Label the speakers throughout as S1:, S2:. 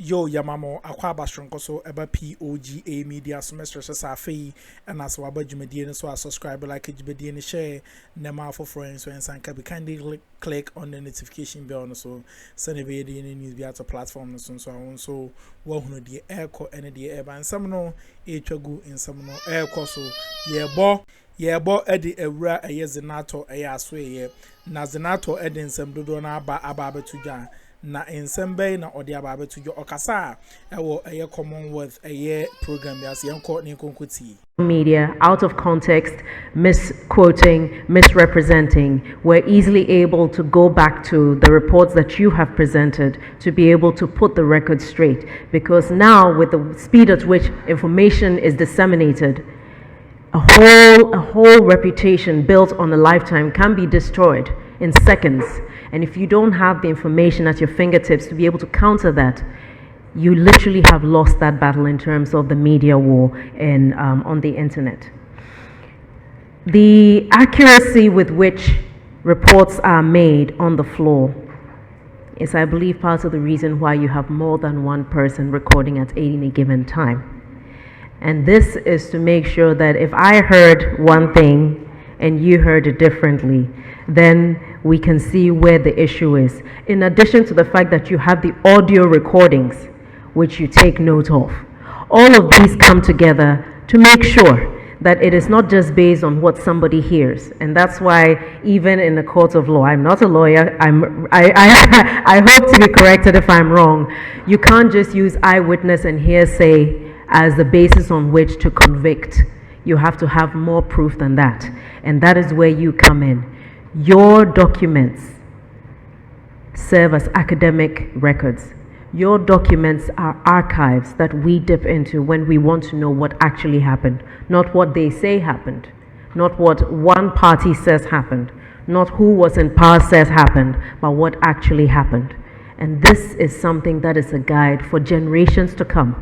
S1: yo yamamo akwa abastronko so eba POG Media semester sa afi and as waba jumedie so subscribe like jumedie and share nema for friends so and can be kindly click on the notification bell so send a video in news be at a platform so so wo hunu die airco and die eba and some no etwagu in some no airco so yebo edi ewura Zenator aso na Zenator edi nsem dodo na aba abetudwa na ensembei na odi ababe tujo okasa ewo eye Commonwealth eye program yas yenko ne konkuti
S2: media out of context, misquoting, misrepresenting. We're easily able to go back to the reports that you have presented to be able to put the record straight, because now with the speed at which information is disseminated, a whole reputation built on a lifetime can be destroyed in seconds. And if you don't have the information at your fingertips to be able to counter that, you literally have lost that battle in terms of the media war and on the internet. The accuracy with which reports are made on the floor is, I believe, part of the reason why you have more than one person recording at any given time. And this is to make sure that if I heard one thing and you heard it differently, then we can see where the issue is. In addition to the fact that you have the audio recordings, which you take note of. All of these come together to make sure that it is not just based on what somebody hears. And that's why even in the court of law, I'm not a lawyer, I hope to be corrected if I'm wrong, you can't just use eyewitness and hearsay as the basis on which to convict. You have to have more proof than that. And that is where you come in. Your documents serve as academic records. Your documents are archives that we dip into when we want to know what actually happened, not what they say happened, not what one party says happened, not who was in power says happened, but what actually happened. And this is something that is a guide for generations to come,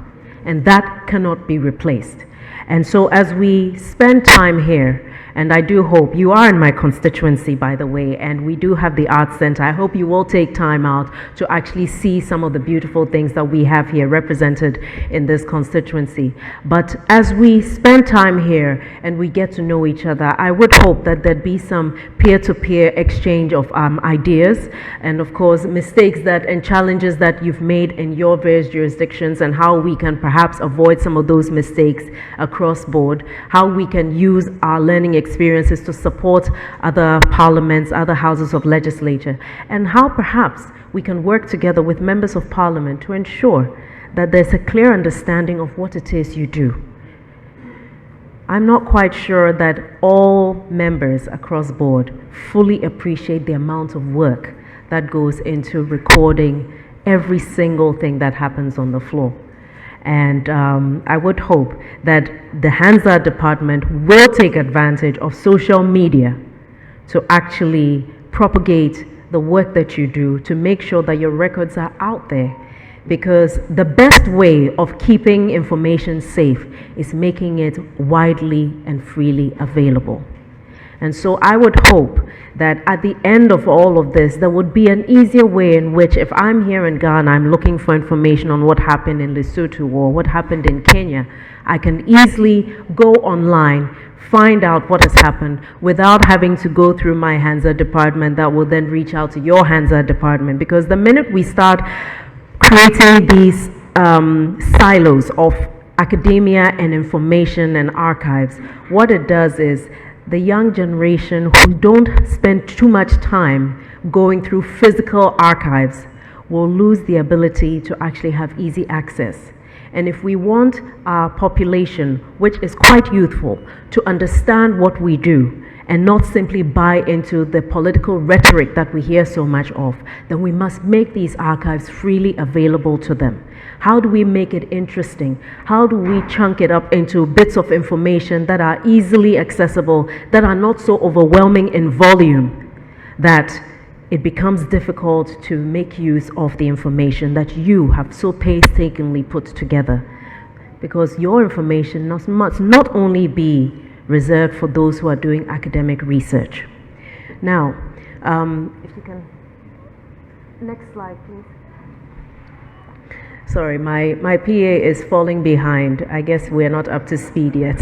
S2: and that cannot be replaced. And so as we spend time here, and I do hope you are in my constituency, by the way, and we do have the Arts Center. I hope you will take time out to actually see some of the beautiful things that we have here represented in this constituency. But as we spend time here and we get to know each other, I would hope that there'd be some peer-to-peer exchange of ideas, and of course mistakes and challenges that you've made in your various jurisdictions, and how we can perhaps avoid some of those mistakes across board, how we can use our learning experiences to support other parliaments, other houses of legislature, and how perhaps we can work together with members of parliament to ensure that there's a clear understanding of what it is you do. I'm not quite sure that all members across board fully appreciate the amount of work that goes into recording every single thing that happens on the floor. And I would hope that the Hansard department will take advantage of social media to actually propagate the work that you do to make sure that your records are out there. Because the best way of keeping information safe is making it widely and freely available. And so I would hope that at the end of all of this, there would be an easier way in which, if I'm here in Ghana, I'm looking for information on what happened in Lesotho or what happened in Kenya, I can easily go online, find out what has happened without having to go through my Hansard department that will then reach out to your Hansard department. Because the minute we start creating these silos of academia and information and archives, what it does is the young generation who don't spend too much time going through physical archives will lose the ability to actually have easy access. And if we want our population, which is quite youthful, to understand what we do and not simply buy into the political rhetoric that we hear so much of, then we must make these archives freely available to them. How do we make it interesting? How do we chunk it up into bits of information that are easily accessible, that are not so overwhelming in volume that it becomes difficult to make use of the information that you have so painstakingly put together? Because your information must not only be reserved for those who are doing academic research. Now, if you can, next slide, please. Sorry, my PA is falling behind. I guess we're not up to speed yet.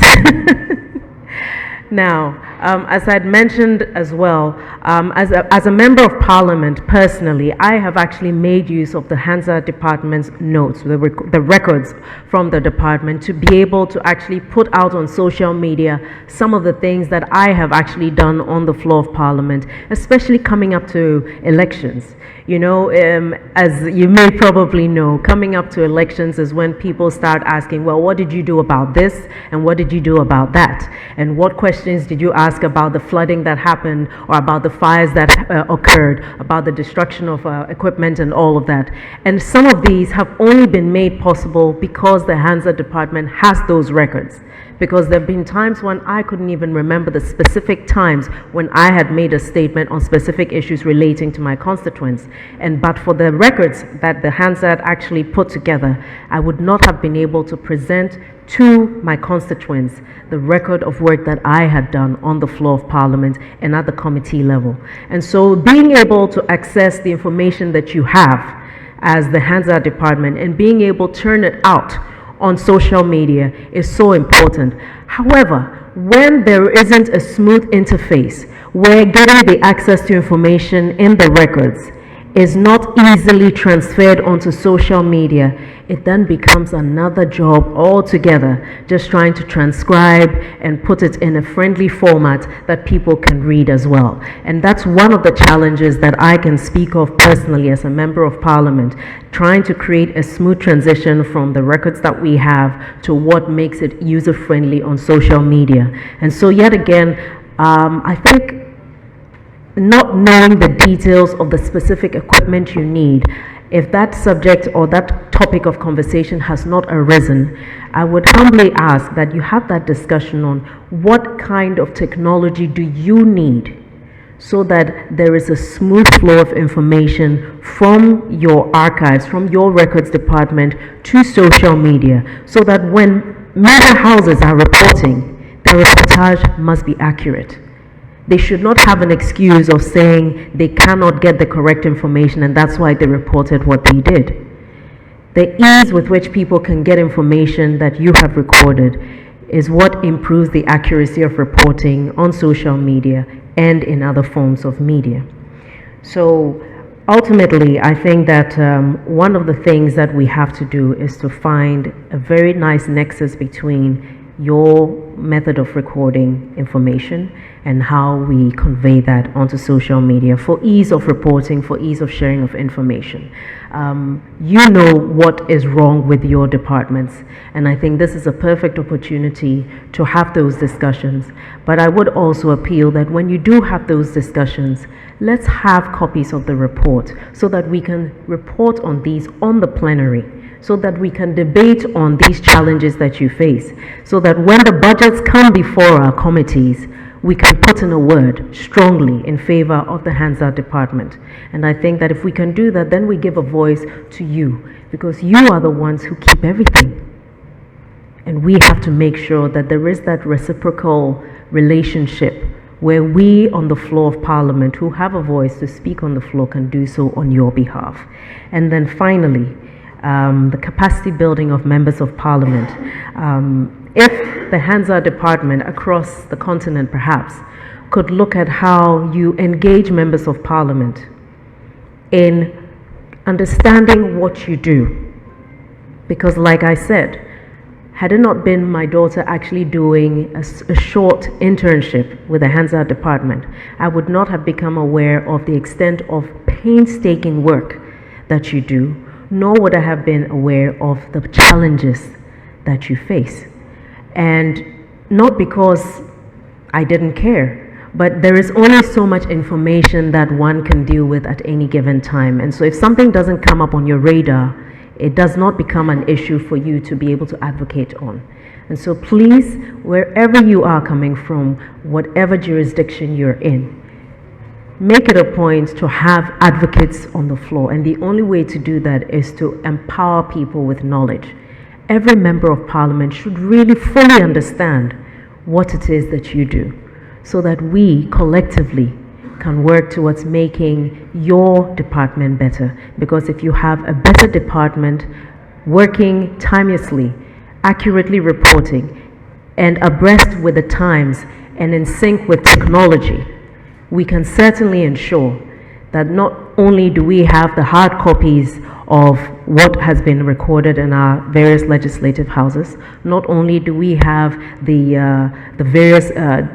S2: Now, as I'd mentioned as well, as a member of parliament personally, I have actually made use of the Hansard department's notes, the records from the department, to be able to actually put out on social media some of the things that I have actually done on the floor of parliament, especially coming up to elections. You know, as you may probably know, coming up to elections is when people start asking, well, what did you do about this? And what did you do about that? And what questions did you ask about the flooding that happened, or about the fires that occurred, about the destruction of equipment and all of that? And some of these have only been made possible because the Hansard department has those records. Because there have been times when I couldn't even remember the specific times when I had made a statement on specific issues relating to my constituents. But for the records that the Hansard actually put together, I would not have been able to present to my constituents the record of work that I had done on the floor of parliament and at the committee level. And so being able to access the information that you have as the Hansard department and being able to turn it out on social media is so important. However, when there isn't a smooth interface where getting the access to information in the records is not easily transferred onto social media, it then becomes another job altogether, just trying to transcribe and put it in a friendly format that people can read as well. And that's one of the challenges that I can speak of personally as a member of parliament, trying to create a smooth transition from the records that we have to what makes it user-friendly on social media. And so yet again, I think not knowing the details of the specific equipment you need, if that subject or that topic of conversation has not arisen, I would humbly ask that you have that discussion on what kind of technology do you need so that there is a smooth flow of information from your archives, from your records department to social media, so that when media houses are reporting, their reportage must be accurate. They should not have an excuse of saying they cannot get the correct information and that's why they reported what they did. The ease with which people can get information that you have recorded is what improves the accuracy of reporting on social media and in other forms of media. So ultimately, I think that one of the things that we have to do is to find a very nice nexus between your method of recording information and how we convey that onto social media for ease of reporting, for ease of sharing of information. You know what is wrong with your departments, and I think this is a perfect opportunity to have those discussions. But I would also appeal that when you do have those discussions, let's have copies of the report so that we can report on these on the plenary, so that we can debate on these challenges that you face, so that when the budgets come before our committees, we can put in a word strongly in favor of the Hansard department. And I think that if we can do that, then we give a voice to you, because you are the ones who keep everything. And we have to make sure that there is that reciprocal relationship where we on the floor of parliament who have a voice to speak on the floor can do so on your behalf. And then finally, the capacity building of members of parliament. If the Hansard department across the continent perhaps could look at how you engage members of parliament in understanding what you do. Because like I said, had it not been my daughter actually doing a short internship with the Hansard department, I would not have become aware of the extent of painstaking work that you do, nor would I have been aware of the challenges that you face. And not because I didn't care, but there is only so much information that one can deal with at any given time. And so if something doesn't come up on your radar, it does not become an issue for you to be able to advocate on. And so please, wherever you are coming from, whatever jurisdiction you're in, make it a point to have advocates on the floor. And the only way to do that is to empower people with knowledge. Every member of parliament should really fully understand what it is that you do, so that we collectively can work towards making your department better. Because if you have a better department, working timelessly, accurately reporting, and abreast with the times and in sync with technology, we can certainly ensure that not only do we have the hard copies of what has been recorded in our various legislative houses, not only do we have the various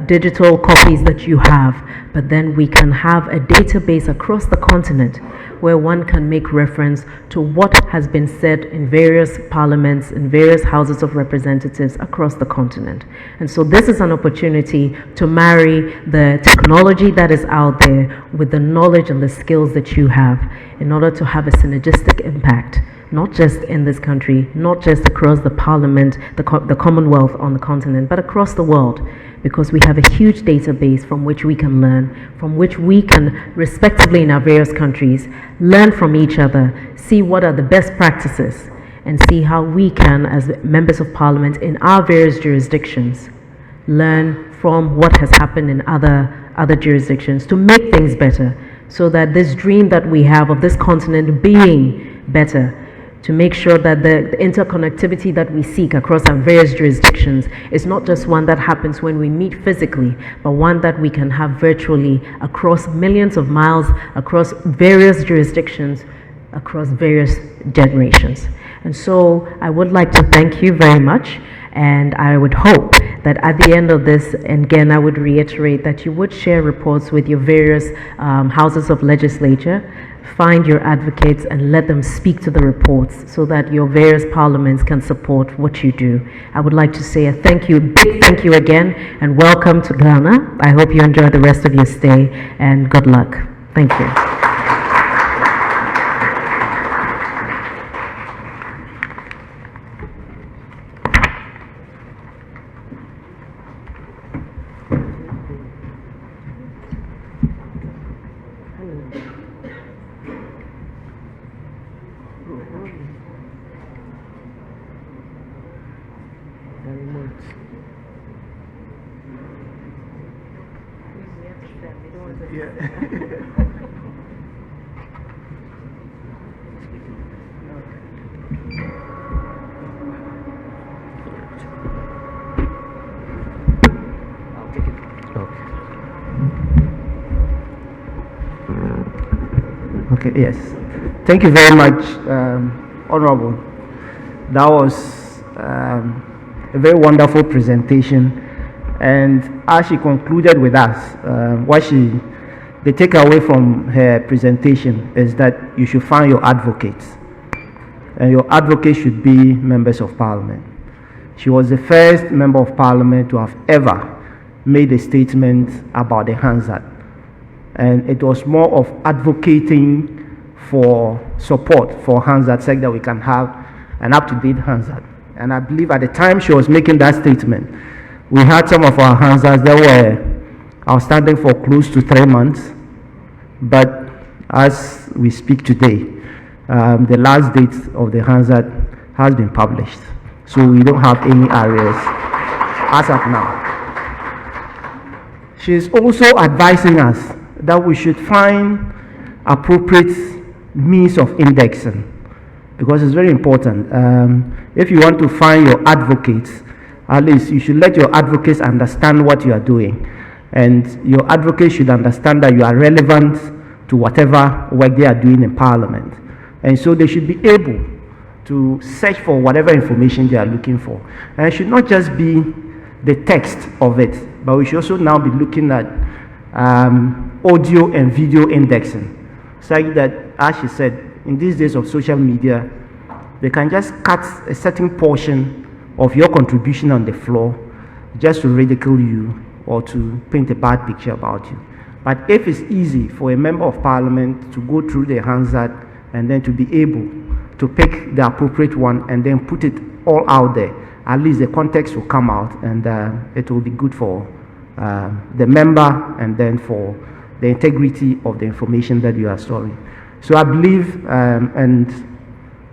S2: digital copies that you have, but then we can have a database across the continent where one can make reference to what has been said in various parliaments, in various houses of representatives across the continent. And so this is an opportunity to marry the technology that is out there with the knowledge and the skills that you have in order to have a synergistic impact, not just in this country, not just across the parliament, the Commonwealth on the continent, but across the world, because we have a huge database from which we can learn, from which we can, respectively in our various countries, learn from each other, see what are the best practices, and see how we can, as members of parliament in our various jurisdictions, learn from what has happened in other jurisdictions to make things better, so that this dream that we have of this continent being better, to make sure that the interconnectivity that we seek across our various jurisdictions is not just one that happens when we meet physically, but one that we can have virtually across millions of miles, across various jurisdictions, across various generations. And so I would like to thank you very much, and I would hope that at the end of this, and again I would reiterate that you would share reports with your various houses of legislature, find your advocates and let them speak to the reports so that your various parliaments can support what you do. I would like to say a thank you, big thank you again, and welcome to Ghana. I hope you enjoy the rest of your stay, and good luck. Thank you.
S3: Okay, yes. Thank you very much, Honorable. That was a very wonderful presentation. And as she concluded with us, the takeaway from her presentation is that you should find your advocates. And your advocates should be members of parliament. She was the first member of parliament to have ever made a statement about the Hansard. And it was more of advocating for support for Hansard, so that we can have an up-to-date Hansard. And I believe at the time she was making that statement, we had some of our Hansards that were outstanding for close to 3 months. But as we speak today, the last date of the Hansard has been published. So we don't have any arrears as of now. She is also advising us that we should find appropriate means of indexing, because it's very important. If you want to find your advocates, at least you should let your advocates understand what you are doing, and your advocates should understand that you are relevant to whatever work they are doing in Parliament, and so they should be able to search for whatever information they are looking for. And it should not just be the text of it, but we should also now be looking at audio and video indexing, so that, as she said, in these days of social media, they can just cut a certain portion of your contribution on the floor just to ridicule you or to paint a bad picture about you. But if it's easy for a member of parliament to go through the Hansard and then to be able to pick the appropriate one and then put it all out there, at least the context will come out, and it will be good for the member and then for the integrity of the information that you are storing. So I believe, and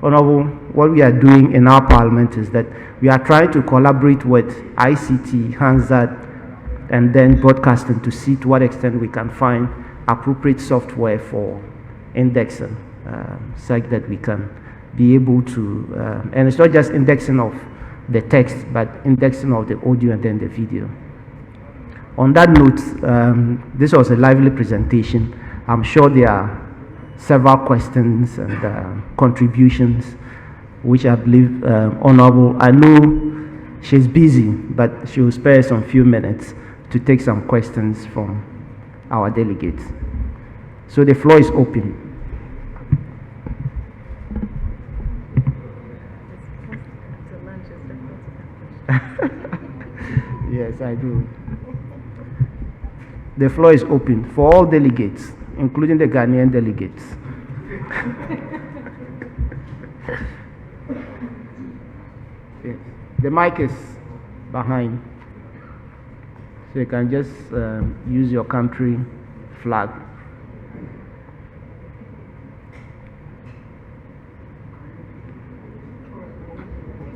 S3: Honorable, what we are doing in our parliament is that we are trying to collaborate with ICT, Hansard, and then broadcasting to see to what extent we can find appropriate software for indexing, so that we can be able to, and it's not just indexing of the text, but indexing of the audio and then the video. On that note, this was a lively presentation. I'm sure there are several questions and contributions, which I believe Honorable, I know she's busy, but she will spare some few minutes to take some questions from our delegates. So the floor is open. Yes, I do. The floor is open for all delegates, including the Ghanaian delegates. Yes. The mic is behind, so you can just use your country flag.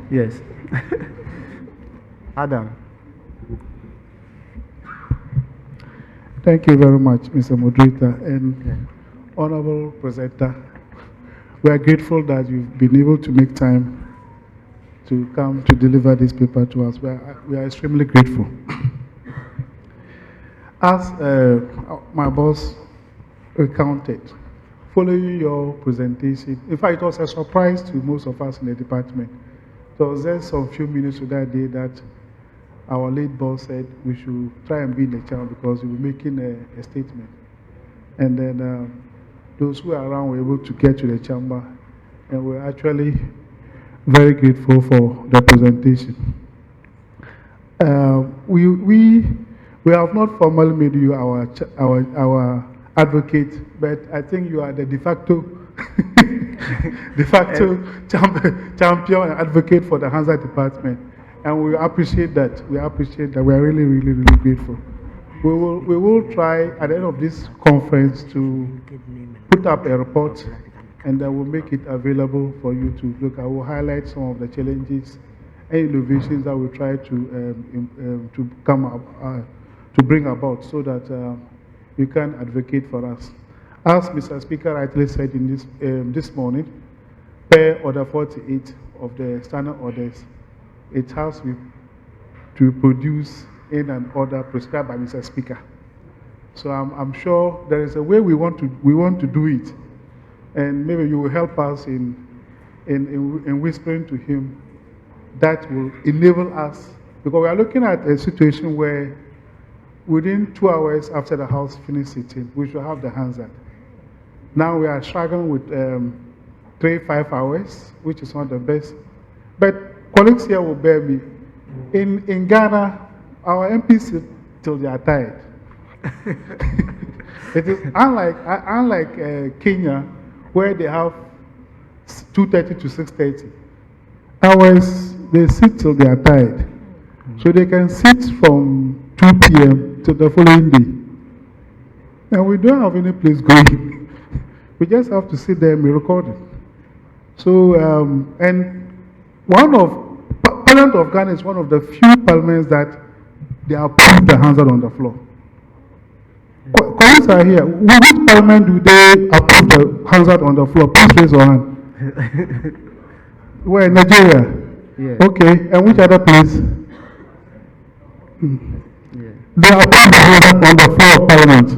S3: Yes. Adam.
S4: Thank you very much, Mr. Moderator and Honorable Presenter. We are grateful that you've been able to make time to come to deliver this paper to us. We are extremely grateful. As my boss recounted, following your presentation, in fact, it was a surprise to most of us in the department. So there was just some few minutes to that day that our late boss said we should try and be in the channel because we were making a statement. And then those who are around were able to get to the chamber, and we're actually very grateful for the presentation. We have not formally made you our advocate, but I think you are the de facto champion and advocate for the Hansard department. And we appreciate that. We appreciate that. We are really, really, really grateful. We will try at the end of this conference to put up a report, and then we'll make it available for you to look at. We'll highlight some of the challenges and innovations that we try to come up to bring about, so that you can advocate for us. As Mr. Speaker rightly said in this morning, per Order 48 of the Standard Orders, it has to produce in an order prescribed by Mr. Speaker. So I'm sure there is a way we want to do it, and maybe you will help us in whispering to him that will enable us, because we are looking at a situation where within 2 hours after the House finishes sitting, we should have the Hansard. Now we are struggling with 3-5 hours, which is not the best. But colleagues here will bear me. In Ghana, our MPs sit till they are tired. It is unlike Kenya, where they have 2:30 to 6:30. Ours, they sit till they are tired. So they can sit from 2 p.m. to the following day. And we don't have any place going. We just have to sit there and be recorded. So, and Parliament of Ghana is one of the few parliaments that they approve the Hansard on the floor. Colleagues are here. Which parliament do they approve the Hansard on the floor? Please raise your hand. Where, Nigeria?
S3: Yeah.
S4: Okay, and which other place?
S3: Yeah.
S4: They approve the Hansard on the floor of Parliament.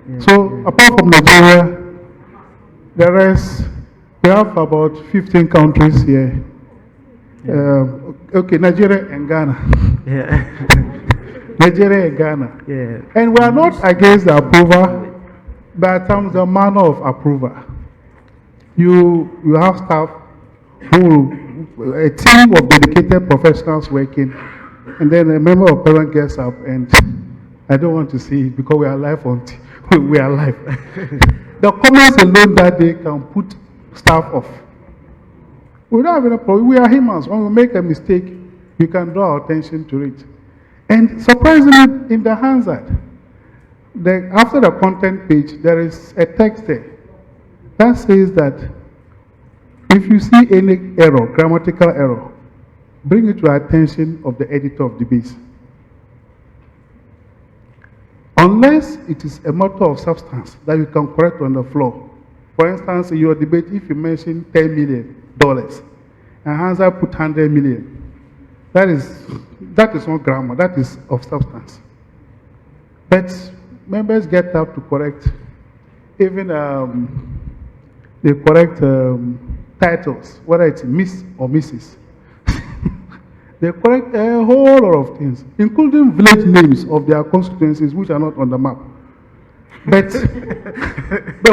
S3: Yeah.
S4: So, apart from Nigeria, the rest, we have about 15 countries here. Okay, Nigeria and Ghana.
S3: Yeah.
S4: Nigeria and Ghana.
S3: Yeah.
S4: And we are not against the approval, but the manner of approval. You have staff a team of dedicated professionals working, and then a member of parliament gets up, and I don't want to see it because we are live on we are live. The comments alone that day can put staff off. We don't have any problem. We are humans. When we make a mistake, you can draw our attention to it. And surprisingly, in the Hansard, after the content page, there is a text there that says that if you see any error, grammatical error, bring it to the attention of the editor of the base. Unless it is a matter of substance that you can correct on the floor, For instance, in your debate, if you mention $10 million, and Hansard put 100 million, that is not grammar, that is of substance. But members get up to correct, even they correct titles, whether it's Miss or Mrs. They correct a whole lot of things, including village names of their constituencies which are not on the map. But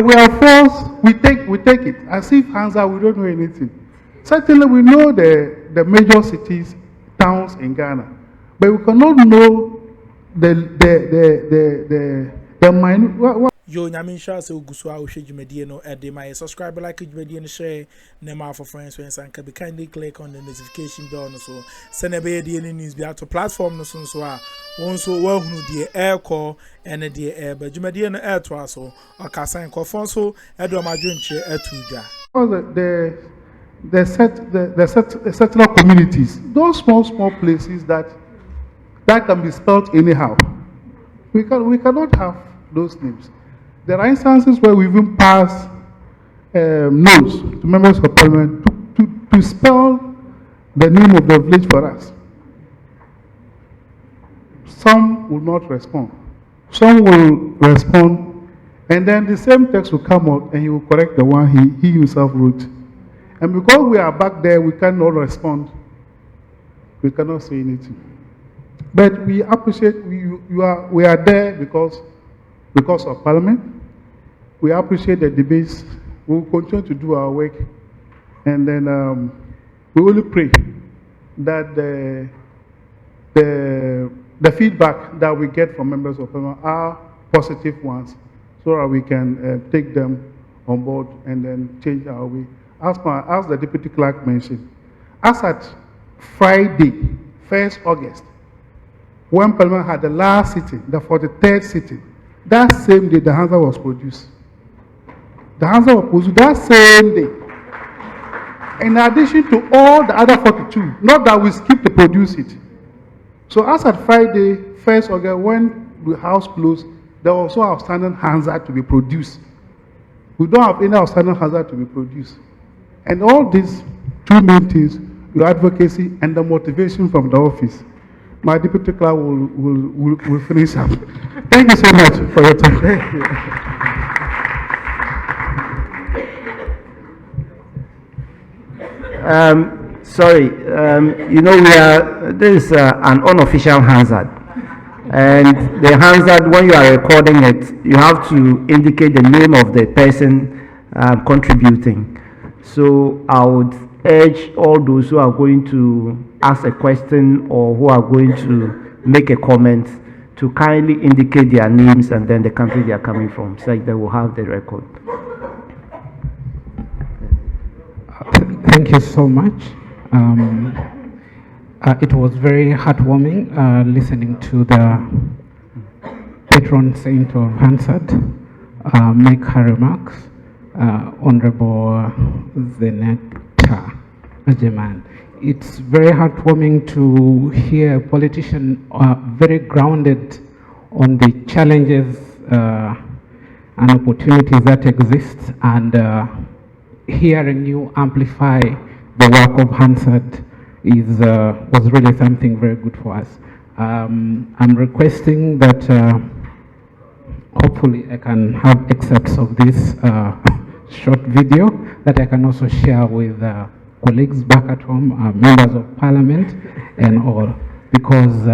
S4: we are forced, we take it as if Hansard, we don't know anything. Certainly we know the major cities, towns in Ghana, but we cannot know the minute.
S1: Yo, Nyaminsha, so Guswa, Ushimediano, and they might subscribe, like Median share, Nema for friends, and can be kindly click on the notification bell. So send a baby news be out to platform. No, so one so well who the air call and the air, but Jumedian air to us, or Cassan Cofonso, Addo Majunche, air to
S4: The settler communities, those small places that can be spelled anyhow. We cannot have those names. There are instances where we even pass notes to members of parliament to spell the name of the village for us. Some will not respond. Some will respond, and then the same text will come out and he will correct the one he himself wrote. And because we are back there, we cannot respond. We cannot say anything. But we appreciate we are there because of Parliament. We appreciate the debates. We will continue to do our work, and then we only pray that the feedback that we get from members of Parliament are positive ones, so that we can take them on board and then change our way. As the Deputy Clerk mentioned, as at Friday, 1st August, when Parliament had the last sitting, the 43rd sitting, that same day the Hansard was produced. The Hansard was produced that same day. In addition to all the other 42, not that we skipped to produce it. So as at Friday, 1st August, when the House closed, there was also outstanding Hansard to be produced. We don't have any outstanding Hansard to be produced. And all these two main things, your advocacy and the motivation from the office, my deputy clerk will finish up. Thank you so much for your time. Thank you.
S3: Sorry, this is an unofficial Hansard. And the Hansard, when you are recording it, you have to indicate the name of the person contributing. So I would urge all those who are going to ask a question or who are going to make a comment to kindly indicate their names and then the country they are coming from, so that they will have the record.
S5: Thank you so much. It was very heartwarming listening to the patron saint of Hansard make her remarks, Honorable Zenator Ajeman. It's very heartwarming to hear a politician very grounded on the challenges and opportunities that exist, and hearing you amplify the work of Hansard was really something very good for us. I'm requesting that hopefully I can have excerpts of this short video that I can also share with colleagues back at home, members of parliament and all, because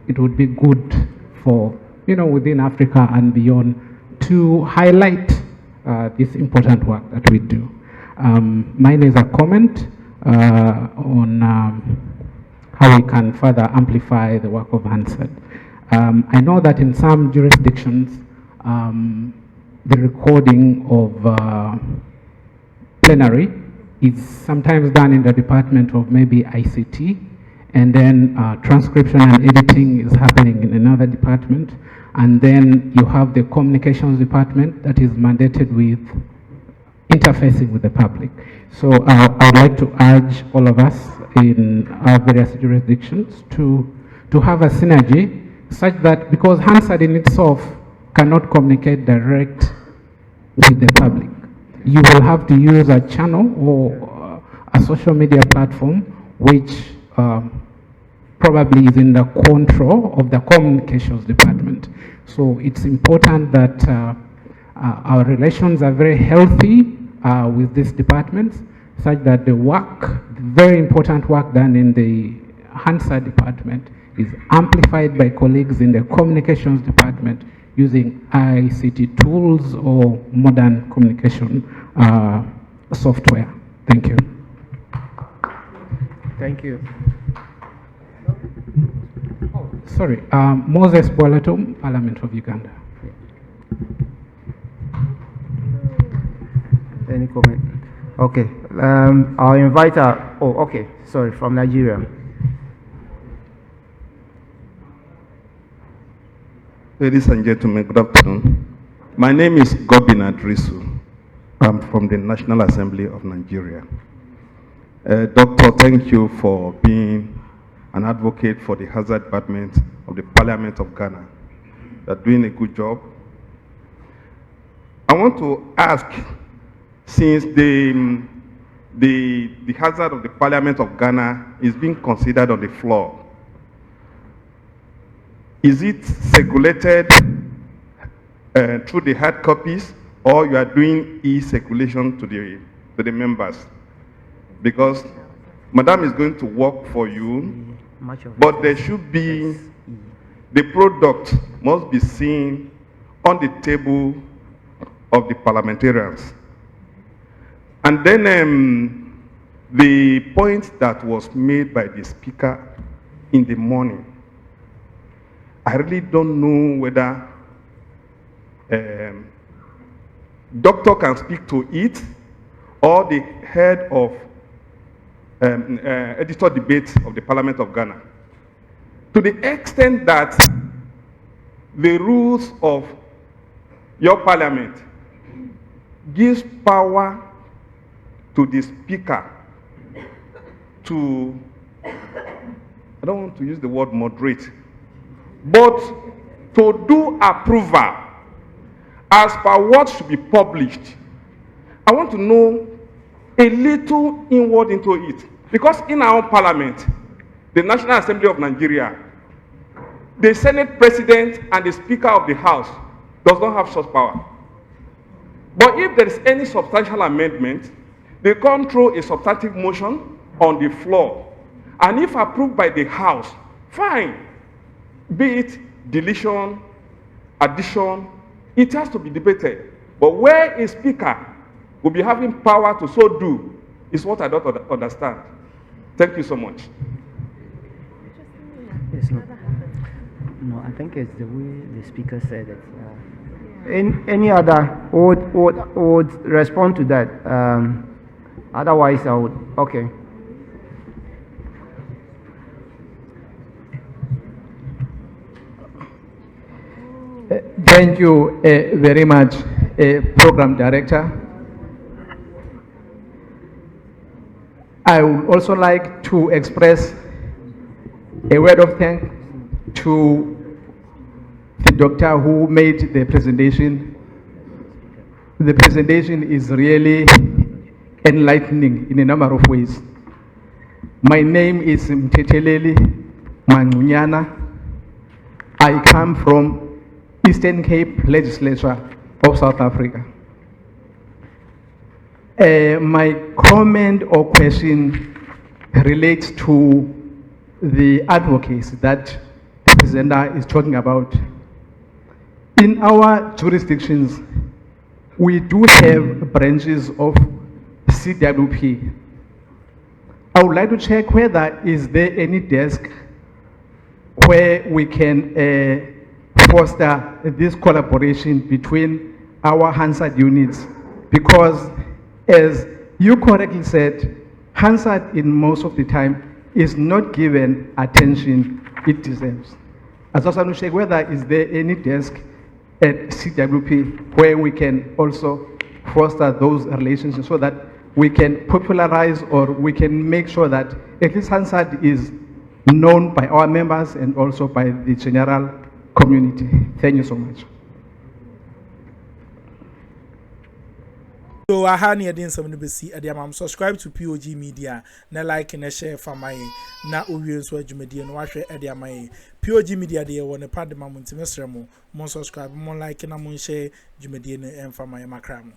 S5: it would be good for, within Africa and beyond to highlight this important work that we do. Mine is a comment on how we can further amplify the work of Hansard. I know that in some jurisdictions, the recording of plenary is sometimes done in the department of maybe ICT, and then transcription and editing is happening in another department, and then you have the communications department that is mandated with interfacing with the public. So I'd like to urge all of us in our various jurisdictions to have a synergy such that, because Hansard in itself cannot communicate direct with the public. you will have to use a channel or a social media platform which probably is in the control of the communications department. So it's important that our relations are very healthy with this department, such that the work, the very important work done in the Hansard department is amplified by colleagues in the communications department using ICT tools or modern communication software. Thank you.
S3: Thank you.
S5: Sorry, Moses Boalatom, Parliament of Uganda.
S3: Any comment? Okay. I'll invite our, oh, okay, sorry, from Nigeria.
S6: Ladies and gentlemen, good afternoon. My name is Gobin Adrisu. I'm from the National Assembly of Nigeria. Doctor, thank you for being an advocate for the Hansard Department of the Parliament of Ghana. You're doing a good job. I want to ask, since the Hansard of the Parliament of Ghana is being considered on the floor, is it circulated through the hard copies, or you are doing e-circulation to the members? Because Madam is going to work for you, but there should be, the product must be seen on the table of the parliamentarians. And then the point that was made by the speaker in the morning, I really don't know whether doctor can speak to it or the head of editor debate of the Parliament of Ghana. To the extent that the rules of your parliament gives power to the speaker to, I don't want to use the word moderate, but to do approval as per what should be published. I want to know a little inward into it. Because in our own parliament, the National Assembly of Nigeria, the Senate President and the Speaker of the House does not have such power. But if there is any substantial amendment, they come through a substantive motion on the floor. And if approved by the House, fine. Be it deletion, addition, it has to be debated. But where a speaker will be having power to so do is what I don't understand. Thank you so much.
S3: It's not, no, I think it's the way the speaker said it. Any other would respond to that? Otherwise, I would, okay.
S7: Thank you very much, Program Director. I would also like to express a word of thanks to the doctor who made the presentation. The presentation is really enlightening in a number of ways. My name is Mteteleli Mangunyana. I come from Eastern Cape Legislature of South Africa. My comment or question relates to the advocacy that the presenter is talking about. In our jurisdictions, we do have branches of CWP. I would like to check whether is there any desk where we can foster this collaboration between our Hansard units, because as you correctly said, Hansard in most of the time is not given attention it deserves. I just want to check whether is there any desk at CWP where we can also foster those relationships so that we can popularize or we can make sure that at least Hansard is known by our members and also by the general community. Thank you so much.
S1: So I had near some to see at the subscribe to POG Media, na like and share for my na uwies where you media and watch at the my POG Media they want a part of my multi mon subscribe, more like and I'm share you media and for my macram.